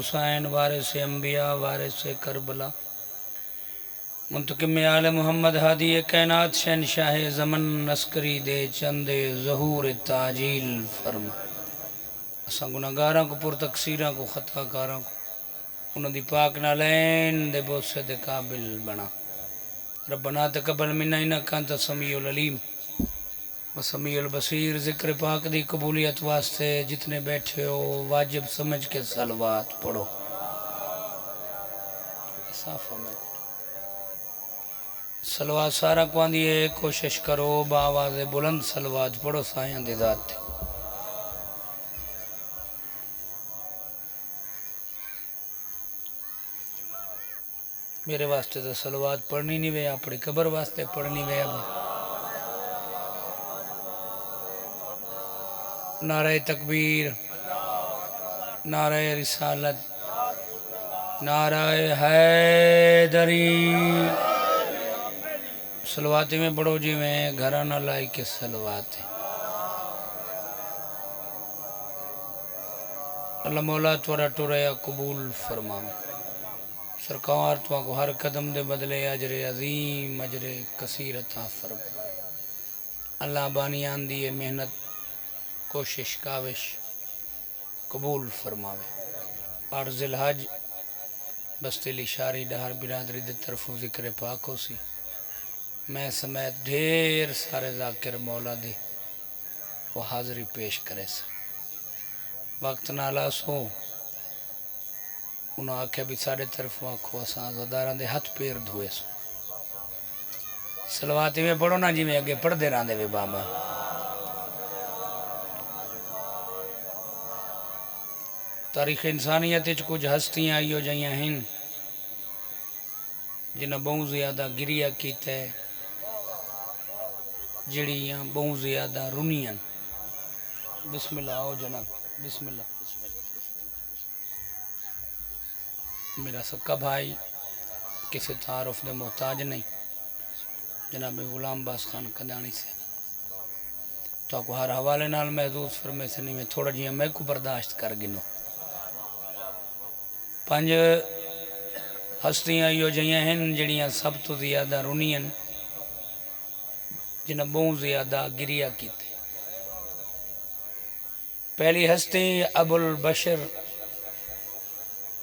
حسین وارث انبیاء وارث کربلا منتقم آل محمد ہادی کائنات شہنشاہ زمن عسکری دے چندے ظہور تعجیل فرما اساں گناہگاراں کو پر تقصیراں کو خطا کاراں کو انہاں دی پاک نالین دے بوسے دے قابل بنا ربنا تقبل منا انک انت السمیع العلیم وسمیع البصیر ذکر پاک دی قبولیت واسطے جتنے بیٹھے ہو واجب سمجھ کے صلوات پڑھو صاف میں صلوات سارا کو آندی ہے کوشش کرو باواز بلند صلوات پڑھو سائیاں دی ذات تے میرے واسطے تو صلوات پڑھنی نہیں وے اپنی قبر واسطے پڑھنی وے اب نعرہ تکبیر نعرہ رسالت نعرہ حیدری صلواتی میں پڑھو جی میں گھرانہ لائی کے صلوات ہیں اللہ مولا تورا ٹوریا قبول فرمائے سرکار تو کو ہر قدم دے بدلے اجر عظیم اجر کثیر عطا فرمائے اللہ بانیان دیئے محنت کوشش کاوش قبول فرماوے عرض الحج بستیلی شاری ڈہر برادری دے طرفوں ذکر پاک ہو سی میں سمیت ڈھیر سارے ذاکر مولا دے وہ حاضری پیش کرے سا وقت نالا سو انہوں آکھے بھی سارے طرفوں آکھو اساں عزاداران دے ہاتھ پیر دھوئے سو صلواتی میں پڑھو نا جی میں اگے پڑھ دے رہاں دے وے بابا تاریخ انسانیت اچھ کچھ ہستیاں آئیو جائیاں ہیں جنہیں بہت زیادہ گریہ کیتے جڑیاں بہت زیادہ رنیاں بسم اللہ آؤ جناب بسم اللہ میرا سکا بھائی کسی تعارف دے محتاج نہیں جناب غلام باس خان قدانی سے تو آپ کو ہر حوالے نال محدود فرمے سے نہیں میں تھوڑا جیاں میں کو برداشت کر گنو پانچ ہستیاں یو جائیاں ہیں جڑیاں سب تو زیادہ رنیاں جنہیں بہت زیادہ گریہ کیتے پہلی ہستی ابو البشر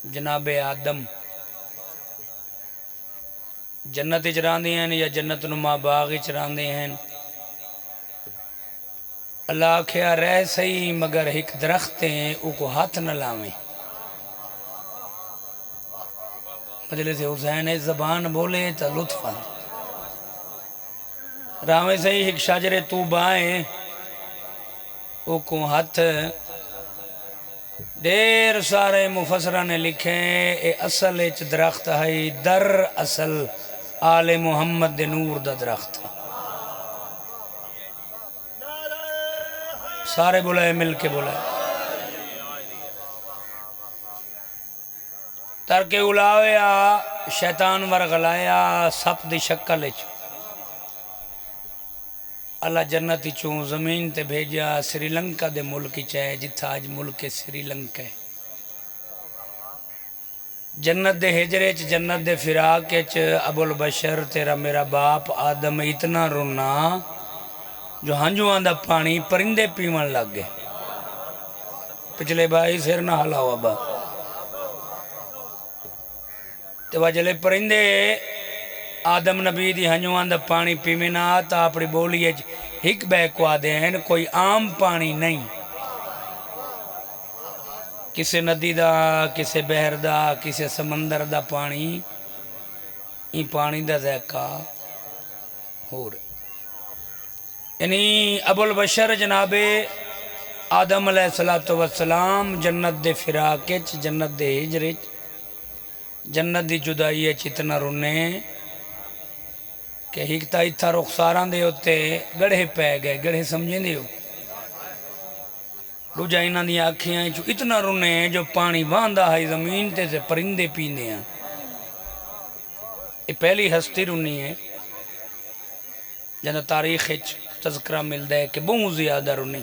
جناب آدم جنت چراندے ہیں یا جنت نما باغ چراندے ہیں اللہ کھیا رہ سہی مگر ایک درخت ہیں او کو ہاتھ نہ لاویں مجلس حسین زبان بولے تا لطف آن راویں سہی ایک شاجر توبائیں او کو ہاتھ دیر سارے مفسرہ نے لکھیں اے اصل اچ درخت ہے در اصل آل محمد دے نور دا درخت سارے بلائے مل کے بلائے ترک اولاویا شیطان ورغلایا سپ دی شکل اچ اللہ جنتی چون زمین تے بھیجا سری لنکا دے ملکی چاہے جتھا آج ملک سری لنکا ہے جنت دے ہجرے چ جنت دے فراق چ ابو البشر تیرا میرا باپ آدم اتنا رونا جو ہنجوان دا پانی پرندے پیون لگ گئے پچھلے بھائی سر نہ حلا ہوا با تو وجلے پرندے آدم نبی دی ہنجوان دا پانی پیونا تا اپنی بولی ایک بے کو آدھے ہیں کوئی عام پانی نہیں کسے ندی دا کسے بحر دا کسے سمندر دا پانی این پانی دا ذائقہ ہو رہے یعنی ابو البشر جناب آدم علیہ السلام جنت دے فراقچ جنت دے ہجرچ جنت دی جدائی اتنا رونے کہ ہکتا اتھا رخساران دے ہوتے گڑھے پہ گئے گڑھے سمجھیں دے ہو روجہ انہاں دی آنکھیاں اتنا رونے جو پانی باندھا ہے زمین تے سے پرندے پیندے ہیں یہ پہلی ہستی رونی ہے جنہاں تاریخ تذکرہ مل دے کہ بہت زیادہ رونی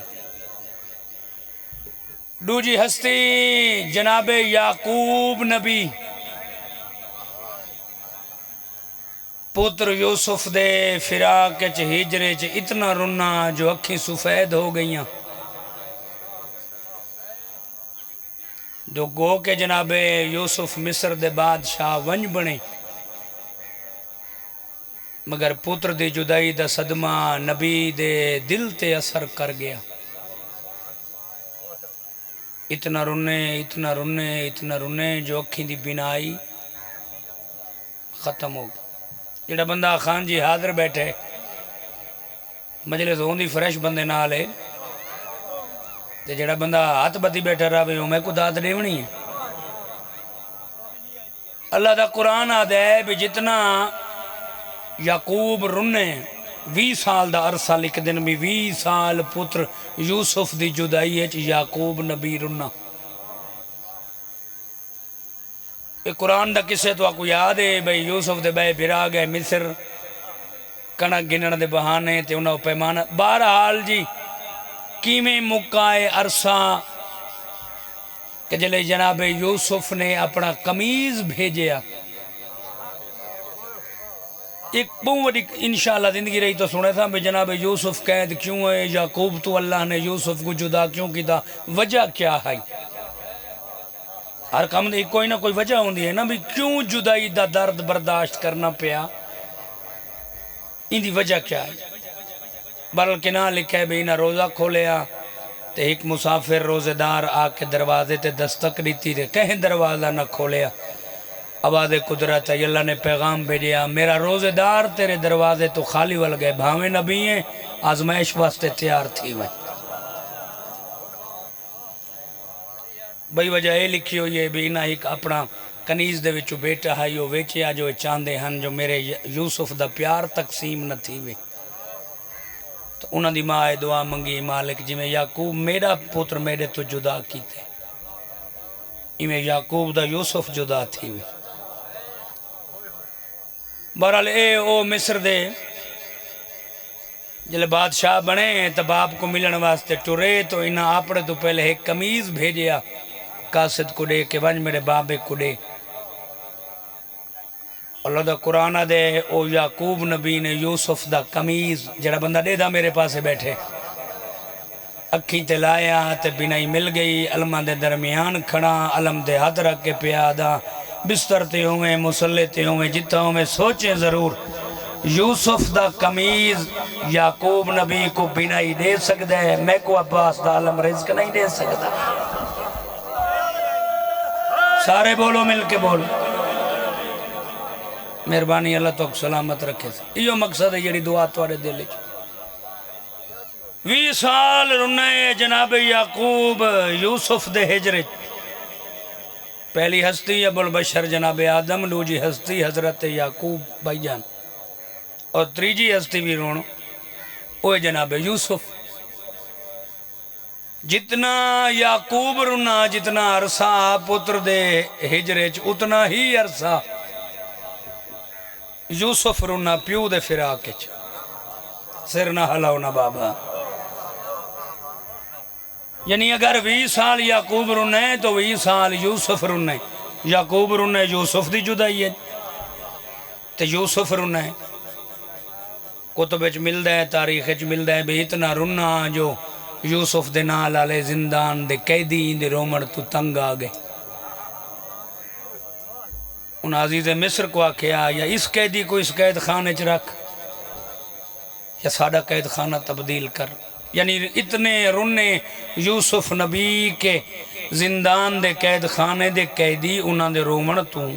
دوجی ہستی جناب یعقوب نبی پتر یوسف دے فراق چ ہجرے چ اتنا رنا جو اکھیں سفید ہو گئیاں جو گو کے جناب یوسف مصر دے بادشاہ ونج بنے مگر پتر دی جدائی دا صدمہ نبی دے دل تے اثر کر گیا اتنا رنے جو اکھیں دی بینائی ختم ہو گئی جڑا بندہ خان جی حاضر بیٹھے مجلس ہوندی فریش بندے نہ لے تے جڑا بندہ ہاتھ بدی بیٹھا رہا بھی میں کو داد دیونی ہے اللہ دا قرآن آدھے ہے بھی جتنا یعقوب رنے 20 سال دا عرصہ لکھ دن بھی 20 سال پتر یوسف دی جدائی ہے یعقوب نبی رنا ایک قرآن دا کسے تو آپ کو یاد ہے بھئی یوسف دے بھائی بھرا گئے مصر کنک گنن دے بہانے تے انہوں پیمانہ بہرحال جی کیمیں مکائے عرصہ کہ جلے جناب یوسف نے اپنا قمیض بھیجیا ایک بہت انشاءاللہ زندگی رہی تو سنے تھا بھی جناب یوسف قید کیوں ہے یعقوب تو اللہ نے یوسف کو جدا کیوں کی تھا وجہ کیا ہے ہر کام دے کوئی نہ کوئی وجہ ہوندی ہے نا بھی کیوں جدائی دا درد برداشت کرنا پیا ان دی وجہ کیا ہے بلکہ نہ لکھے بھی انہا روزہ کھولیا تے ایک مسافر روزے دار آکے دروازے تے دستک دیتی تھے کہیں دروازہ نہ کھولیا آواز قدرت ہے اللہ نے پیغام بھیجیا میرا روزے دار تیرے دروازے تو خالی ول گئے بھاویں نبی ہیں آزمائش واسطے تیار تھی ہوئے بھئی وجہ یہ لکھی ہوئی ہے بھی انہا ایک اپنا کنیز دے وچو بیٹا ہے یہ ویچیا جو چاندے ہن جو میرے یوسف دا پیار تقسیم نہ تھی ہوئے تو انہاں دی ماں دعا منگی مالک جی میں یعقوب میرا پتر میرے تو جدا کیتے میں یعقوب دا یوسف جدا تھی ہوئے بہرحال او مصر دے جلے بادشاہ بنے تو باپ کو ملن واسطے ٹرے تو انہاں آپڑے تو پہلے ایک قمیض بھیجیا قاصد کو دے کہ ونج میرے بابے کو دے اللہ دا قرآن دے او یعقوب نبی نے یوسف دا قمیض جڑا بندہ دے دا میرے پاسے بیٹھے اکھی تے لایا تے بینائی مل گئی علمہ دے درمیان کھڑا علم دے ہاتھ رکھ کے پیادا بستر تے ہوئے مسلح تے ہوئے جتا ہوئے سوچیں ضرور یوسف دا قمیض یعقوب نبی کو بینائی دے سکتا ہے میں کو عباس دا علم رزق نہیں دے سکتا سارے بولو مل کے بولو مہربانی اللہ تو سلامت رکھے سے یہ مقصد ہے یہ دعا توارے دے لے 20 سال رنے جناب یعقوب یوسف دے ہجرے پہلی ہستی ابو البشر جناب آدم دوجی ہستی حضرت یعقوب بھائی جان اور تریجی ہستی بھی رونو وہ جناب یوسف جتنا یعقوب رنا جتنا عرصہ پتر دے ہجرے اتنا ہی عرصہ یوسف رنا پیو دے فراق سر نہ ہلاؤ نہ بابا یعنی اگر 20 سال یعقوب رنے تو 20 سال یوسف رنے یعقوب رنے یوسف دی جدائی ہے تو یوسف رنے کتب اچ مل دے تاریخ اچ مل دے بھی اتنا رنا جو یوسف دے نال آلے زندان دے قیدی دے رومڑ تو تنگ آگئے ان عزیز مصر کو آکھیا یا اس قیدی کو اس قید خانے چ رکھ یا سادہ قید خانہ تبدیل کر یعنی اتنے رنے یوسف نبی کے زندان دے قید خانے دے قیدی انہاں دے رومن تو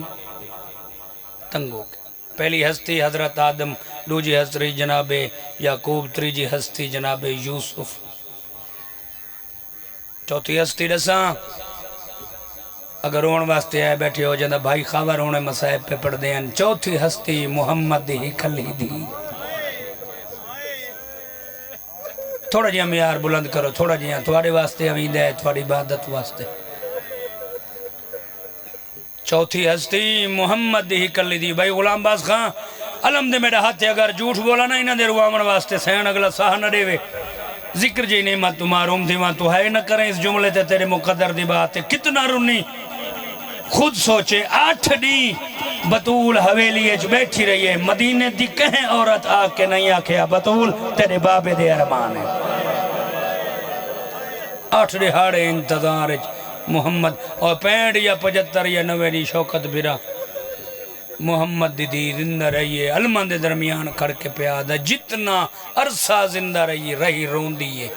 تنگو کے پہلی ہستی حضرت آدم دوجی ہستی جناب یعقوب تریجی ہستی جناب یوسف چوتھی ہستی رساں اگر رون واسطے آئے بیٹھے ہو جاندہ بھائی خاور رونے مسائب پہ پڑھ دیں چوتھی ہستی محمد ہی کھلی دی تھوڑا جی معیار بلند کرو تھوڑا جی تھوڑے واسطے امید ہے تھوڑی عبادت واسطے چوتھی ہستی محمد ہی کلی دی بھائی غلام باز خان علم دے میرے ہاتھے اگر جھوٹ بولا نا انہاں دے روامن واسطے سین اگلا ساہ نہ دے وے ذکر جی نعمت تو معروم تھی وہاں تو ہے نہ کریں اس جملے تے تیرے مقدر دی بات ہے کتنا رونی خود سوچے 8 دی بطول حویلی اچ بیٹھی رہی ہے مدینے دی کہیں عورت آکے نہیں آکھیا بطول تیرے بابے دے ارمان ہے 8 دہاڑے انتظار محمد اور 65 یا 75 یا 90 دی شوکت بھرا محمد دی زندہ رہی ہے علمہ دے درمیان کھڑ کے پیادہ جتنا عرصہ زندہ رہی روندی ہے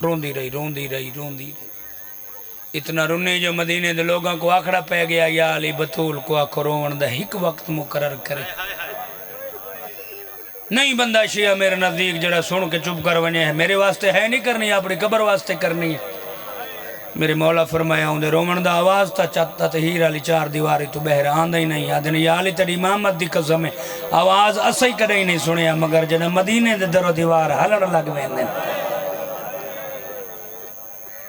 روندی رہی اتنا رونے جو مدینے دے لوگاں کو آکھڑا پہ گیا یا علی بطول کو آکھو رون دا ایک وقت مقرر کرے نہیں بندہ شیعہ میرے نزدیک جڑا سن کے چپ کر ونیا ہے میرے واسطے ہے نہیں کرنی اپنی قبر واسطے کرنی ہے میرے مولا فرمایا ہوں دے رومن دا آواز تا چاہتا تہیر علی 4 دیواری تو بہر آندہ ہی نہیں آدھنے یا علی تیری امامت دی قسم ہے آواز اسے کدے ہی نہیں سنیا مگر جنہ مدینے دے در و دیوار ہلڑ لگ ویندے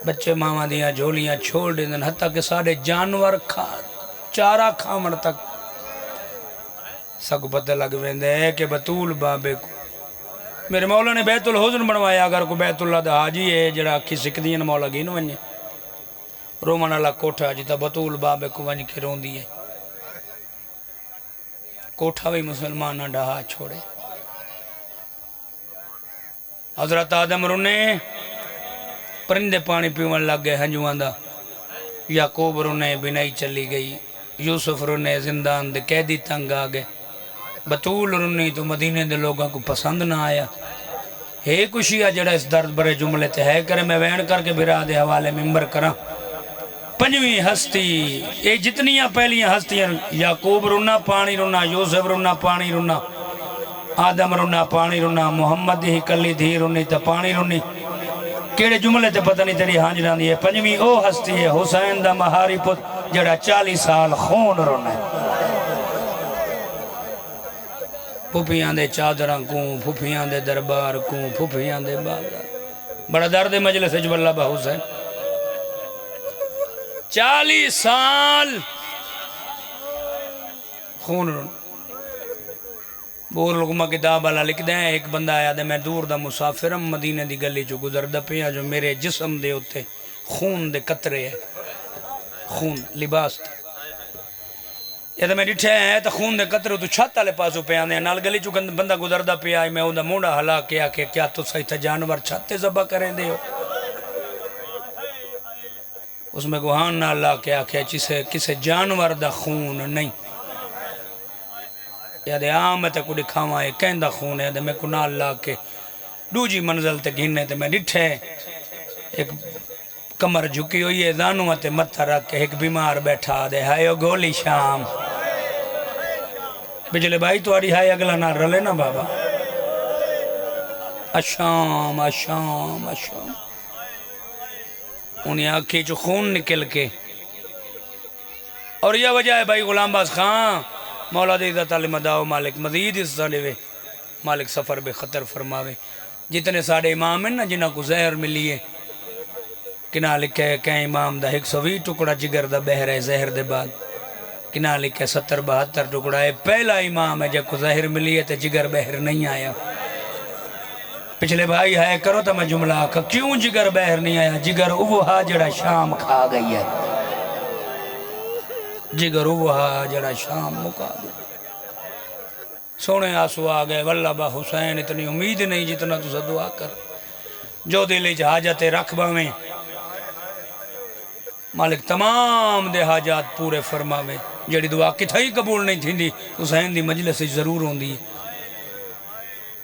بچے ماما دیاں جھولیاں چھوڑ دیندن حتیٰ کہ سارے جانور چارہ کھامن تک سگ پتہ لگ ویندے ہے کہ بطول بابے کو میرے مولا نے بیت الحزن بنوایا اگر کو بیت اللہ دا حاجی ہے جڑا اکھی سکدین مولا گین ونجے رومن اللہ کوٹھا جیتا بطول بابے کو ونج کے رون دیئے کوٹھا بھی مسلمانہ ڈہا چھوڑے حضرت آدم رونے پرندے پانی پیون لگ گئے ہنجوان دا یعقوب رونے بنائی چلی گئی یوسف رونے زندان دے قیدی تنگ آگئے بطول رونے تو مدینے دے لوگاں کو پسند نہ آیا ہے کشیہ جڑا اس درد برے جملے تے ہے کرے میں وین کر کے بھرا دے حوالے ممبر کرا 5ویں ہستی یہ جتنیاں پہلیاں ہستیاں یعقوب رونا پانی رونا یوسف رونا پانی رونا آدم رونا پانی رونا محمد ہی کلی دھی رونی تا پانی رونی کیڑے جملے تے پتہ نہیں تیری ہانج رہن دی ہے 5ویں او ہستی ہے حسین دا مہاری پت جڑا 40 سال خون رونا ہے پھوپیاں دے چادراں کوں پھوپیاں دے دربار کوں پھوپیاں دے بازار بڑا درد مجلس جب اللہ بہ حسین 40 سال خون رون بور لکمہ کتاب اللہ لکھ دیں ایک بندہ آیا دے میں دور دا مسافرم مدینہ دی گلی جو گزر دا پیا جو میرے جسم دے ہوتے خون دے قطرے ہے خون لباس دے یا تو میں ڈٹھے ہیں تو خون دے قطرے تو چھت آلے پاسو پہ آنے نال گلی چو بندہ گزر دا پیا میں ہوں دا مونڈا ہلا کیا کہ کیا تو صحیح تھا جانور چھتے زبا کریں دے ہو اس میں گوہان نہ اللہ کیا کہ کسے جانور دا خون نہیں یا دے آمد کو دکھاواں ہے کہیں دا خون ہے دے میں کو نہ اللہ کے دوجی منزل تے گھننے تے میں ڈٹھے ایک کمر جھکی ہوئی ہے دانوں تے متھا رکھ کے ایک بیمار بیٹھا دے ہائیو گولی شام بجلے بھائی تو آڑی ہائی اگلا نہ رلے نا بابا اشام اشام اشام انہیں آنکھی جو خون نکل کے اور یہ وجہ ہے بھائی غلام باز خان مولا دے عزت علی مداو مالک مزید اس سالے مالک سفر بے خطر فرماوے جتنے ساڑے امام ہیں نا جنہ کو زہر ملی ہے کنہ لکھے کہیں امام دا 120 ٹکڑا جگر دا بہر ہے زہر دے بعد کنہ لکھے 70-72 ٹکڑا ہے پہلا امام ہے جب کو زہر ملی ہے تو جگر بہر نہیں آیا پچھلے بھائی ہے کرو تو میں جملہ آکھا کیوں جگر بہر نہیں آیا جگر اوہا جڑا شام کھا گئی ہے جگر اوہا جڑا شام مکا گئی سونے آسو آگئے واللہ با حسین اتنی امید نہیں جتنا تو سے دعا کر جو دلی حاجت رکھبہ میں مالک تمام دے حاجات پورے فرماوے جڑی دعا کتھائی قبول نہیں تھی دی حسین دی مجلس ضرور ہوں دی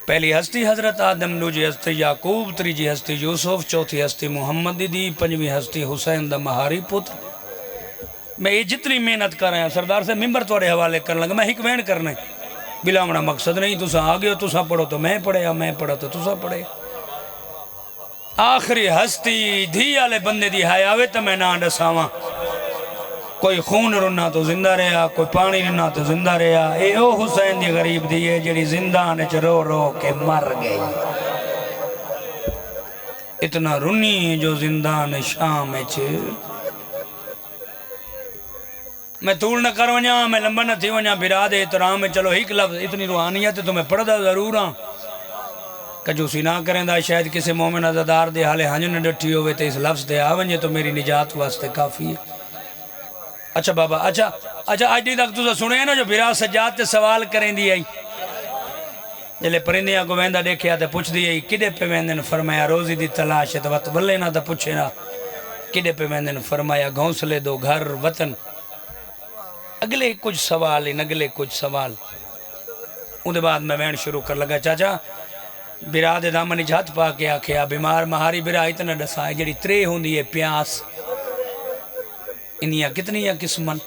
پہلی ہستی حضرت آدم دوجی ہستی یعقوب تریجی ہستی یوسف چوتھی ہستی محمد دی 5ویں ہستی حسین دا مہاری پتر میں یہ جتنی محنت کر رہے ہیں سردار سے ممبر توڑے حوالے کرنے لگا میں ہک وین کرنے بلا منا مقصد نہیں تُسا آگے ہو تُسا پڑھو تو میں پڑھے یا میں پڑھو تو تُسا پڑھے آخری ہستی دھی آلے بندے دی ہائے آوے تو میں نہ ڈساواں کوئی خون رنا تو زندہ رہا کوئی پانی رنا تو زندہ رہا اے او حسین دی غریب دی ہے جڑی زندان چ رو رو کے مر گئی اتنا رنی جو زندان شام چ میں طول نہ کر ونیا میں لمبا نہ تھی ونیا بھرا دے احترام میں چلو ایک لفظ اتنی روحانیت تو میں پڑھدا ضرور ہاں کجوسی نہ کریں دا شاید کسی مومن عزادار دے حالے ہنج نہ ڈٹھی ہوئے تو اس لفظ دے آونجے تو میری نجات واسطے کافی ہے. اچھا بابا اچھا آج تک تو سنے نا جو بھرا سجاد تے سوال کریں دی آئی جلے پرندیاں کو ویندہ دیکھیا تے پوچھ دی آئی کدے پہ ویندن فرمایا روزی دی تلاش ہے تو وقت بلے نا تا پوچھے نا کدے پہ ویندن فرمایا گھونسلے دو گھر وطن. اگلے کچھ سوال ان اگلے کچھ سوال ان دے بعد میں وین شروع کر لگا. چاچا برا دے دامنی جھات پا کے آکھیا بیمار مہاری برا اتنا ڈسا ہے جڑی ترے ہوں دی ہے پیاس انہیاں کتنی قسمن.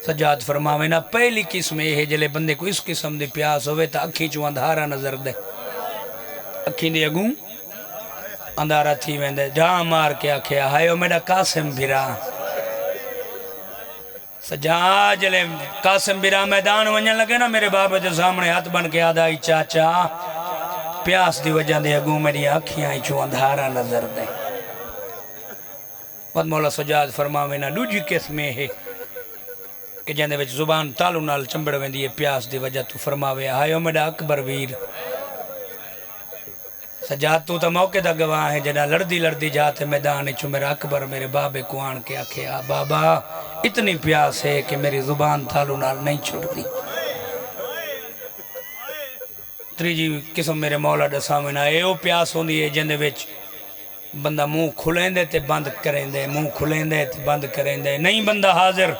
سجاد فرماوے نا پہلی قسم ہے جلے بندے کو اس قسم دی پیاس ہوئے تا اکھی چو اندھارا نظر دے اکھی دی اگوں اندھارا تھی ویندے جہاں مار کے آکھیا ہائیو میڈا قاسم بھرا. سجاد جلے قاسم بھرا میدان ونجن لگے نا میرے بابا جو سامنے ہاتھ بن کے آدھائی چاچا پیاس دی وجہ دے اگوں میری اکھیاں چو اندھارا نظر دے. ود مولا سجاد فرماوے نا دوجی قسم ہے کہ جاندے وچ زبان تالو نال چمبڑ ویندی ہے پیاس دی وجہ تو فرماوے ہائیو میڈا اکبر ویر. سجاد تو تا موقع دا گواہ ہے جنا لڑدی لڑدی جاتے میدان چو میرا اکبر میرے بابے کو آن کے آکھیا بابا اتنی پیاس ہے کہ میری زبان تالو نال نہیں چھوڑ دی. تریجی قسم میرے مولا دساوے نا ایو پیاس ہوندی ہے جندے وچ بندہ منہ کھلیں دے تے بند کریں دے منہ کھلیں دے تے بند کریں دے نہیں بندہ حاضر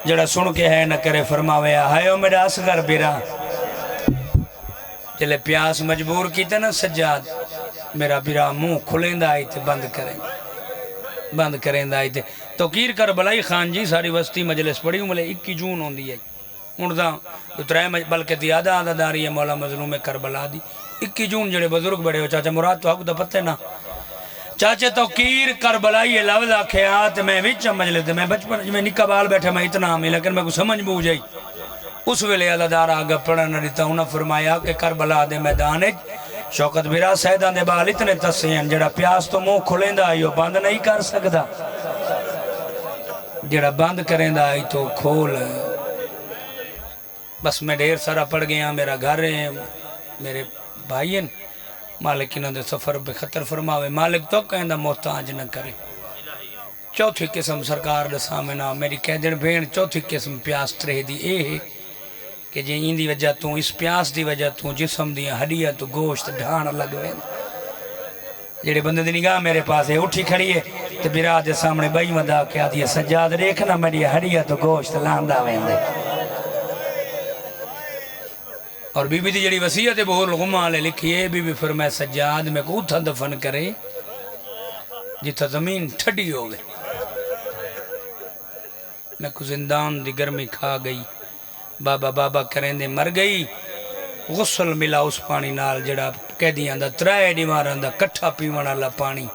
جڑا سن کے ہے نہ کرے. فرماوے ہائیو میرا اصغر بھرا جلے پیاس مجبور کیتے نا سجاد میرا بھرا منہ کھلیں دا آئی تے بند کریں دا آئی تے. تو کیر کربلائی خان جی ساری وسطی مجلس پڑھی ہوں ملے 21 جون ہوں دی ہے اندھا اترائے بلکہ دیادہ آدھا داری ہے مولا مظلوم کربلا دی 21 جون جڑے بزرگ بڑے ہو. چاچا مراد تو حق دا پتے نا چاچے تو کیر کربلائی یہ لفظ آکھے آت میں وچا مجلس دے میں بچپن میں نکا بال بیٹھے میں اتنا ہمیں لیکن میں کو سمجھ بو جائی اس ویلے اللہ دار آگا پڑھنا دیتا ہوں فرمایا کہ کربلا دے میدان شوکت بھرا سیدان دے بال اتنے تسے ہیں جڑا پیاس تو منہ کھلیں دا آئیو بند نہیں کر سکتا جڑا بند کریں دا آئی تو کھول. بس میں ڈھیر سارا پڑھ گیا میرا گھر ہے میرے بھائین مالک انہوں دے سفر پہ خطر فرماوے مالک تو کہندہ محتاج نہ کرے. چوتھی قسم سرکار دے سامنا میری قیدن بھین چوتھی قسم پیاس ترہ دی اے ہے کہ جی ان دی وجہ تو اس پیاس دی وجہ تو جسم دیا ہڈیاں تو گوشت ڈھان لگویں جڑے بندے دی نگاہ میرے پاس ہے اٹھی کھڑی ہے تو برا دے سامنے بائی مدہ کیا دیا سجاد دیکھنا میری ہڈیاں تو گوشت لاندہ ویندے. اور بی بی دی جڑی وسیعت بہور لغمہ لے لکھی ہے بی بی فرمائے سجاد میں کو اتھا دفن کرے جتا زمین ٹھڈی ہو گئے میں کو زندان دی گرمی کھا گئی بابا بابا کریں دے مر گئی غسل ملا اس پانی نال جڑا قیدیاں دا ترائے دیواراں دا کٹھا پیوانا لا پانی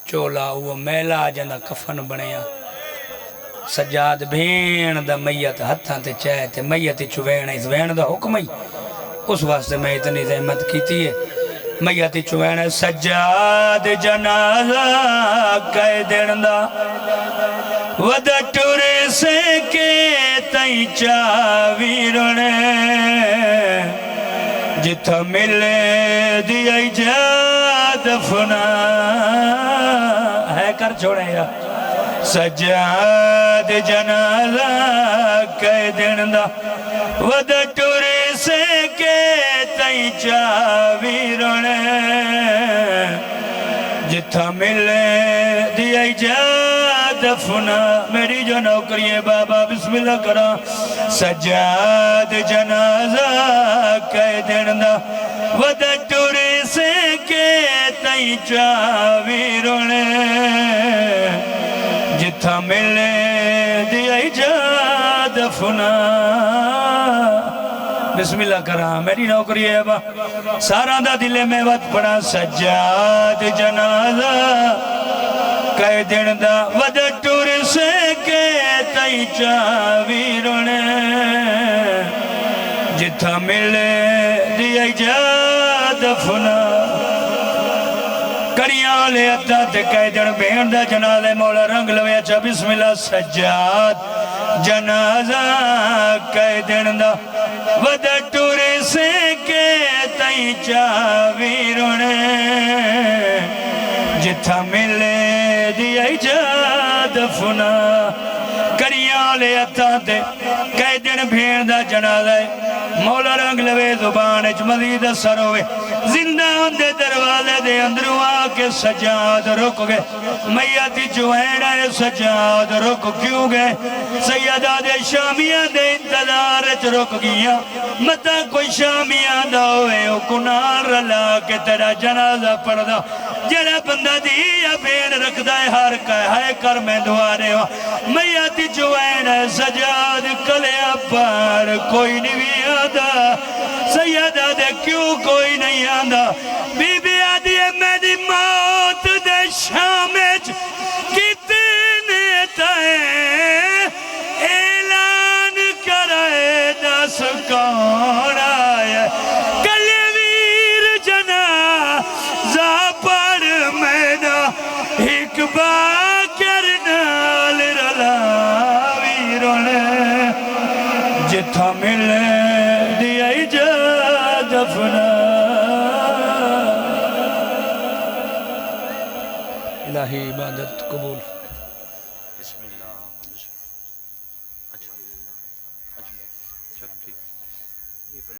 چولا وہ میلا جاندہ کفن بنیا. سجاد بھین دا میت ہتھاں تے چاہے تے میت چوین اس وین دا حکم ہی اس واسطے میں اتنی زحمت کیتی ہے میت چوین سجاد جنازہ کہہ دن دا ودہ ٹورے سے کے تائیں چاویرنے جتھا ملے دیا جاد فنا ہے کر چھوڑے یا سجاد جنازہ کہہ دن دا ودہ ٹورے سے کے تائیں چاویرنے جتھا ملے دیا جاد فنا. میری جو نوکری ہے بابا بسم اللہ کرا سجاد جنازہ کہہ دن دا ودہ ٹورے سے کے تائیں چاویرنے جتھا ملے دیا جاد فنا. بسم اللہ کرا میری نوکری ہے با سارا دا دلے میں وقت پڑا سجاد جنازہ کہہ دن دا ودہ ٹور سے کے تائیں چاویرنے جتھا ملے دیا جاد فنا. کڑیاں لے اتا تے کہہ دن بین دا جنازے مولا رنگ لویا چا بسم اللہ سجاد جنازہ کہہ دن دا ودہ ٹورے سے آئی چاویرن جتھا ملے دی آئی جا دفنا کریاں لے اتھاں تے کئی دن بھین دا جنازہ مولا رنگ لوے زبان اچ مزید اثر ہوئے زندہ اندے دروازے دے اندروں آکے سجاد رک گئے میتی جوہینہ سجاد رک کیوں گئے سیدہ دے شامیاں دے انتظار اچ رک گیا متا کوئی شامیاں دا ہوئے او کنار رلا کے تیرا جنازہ پڑھ دا جڑا بندہ دیا بین رکھ دائے ہر کہے کر میں دوارے ہو میتی جوہینہ سجاد کلیا پر کوئی نہیں آدھا سیدہ دے کیوں کوئی نہیں آدھا بی بی آدھی ہے میری موت دے شامج کتنے تائیں اعلان کرائے دس کون آیا کلی ویر جنازہ پڑھ مینا ایک باکر نال رلا ویرون جتھا ملے دیا جا دفنا الہی عبادت قبول